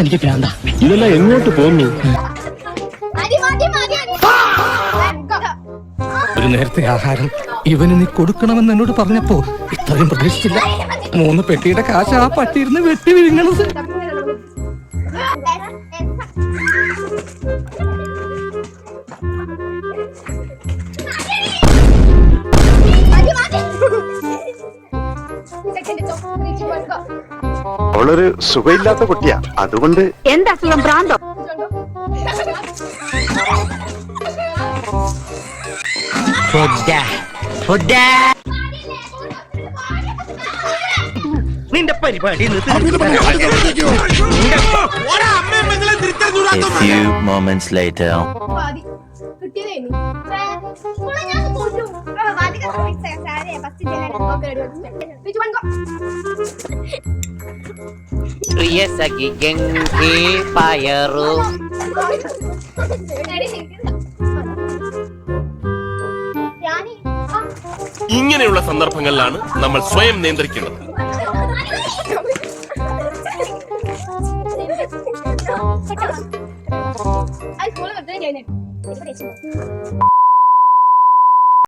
എനിക്ക് പ്രാന്ത. ഇതെല്ലാം എങ്ങോട്ട് പോകുന്നു? ഒരു നേരത്തെ ആഹാരം ഇവന് നീ കൊടുക്കണമെന്ന് എന്നോട് പറഞ്ഞപ്പോ ഇത്രയും പ്രതീക്ഷിച്ചില്ല. 3 പെട്ടിയുടെ കാശ് ആ പട്ടിയിരുന്ന് വെട്ടി വിഴുങ്ങണത്. അവളൊരു സുഖമില്ലാത്ത കുട്ടിയാ, അതുകൊണ്ട്. എന്താ സുഖം? ഭ്രാന്തോ? നിന്റെ പരിപാടി A few moments later. പ്രിയ സഖി ഗംഗേ പയറു. ഇങ്ങനെയുള്ള സന്ദർഭങ്ങളിലാണ് നമ്മൾ സ്വയം നിയന്ത്രിക്കുന്നത്. അത് സ്കൂളിൽ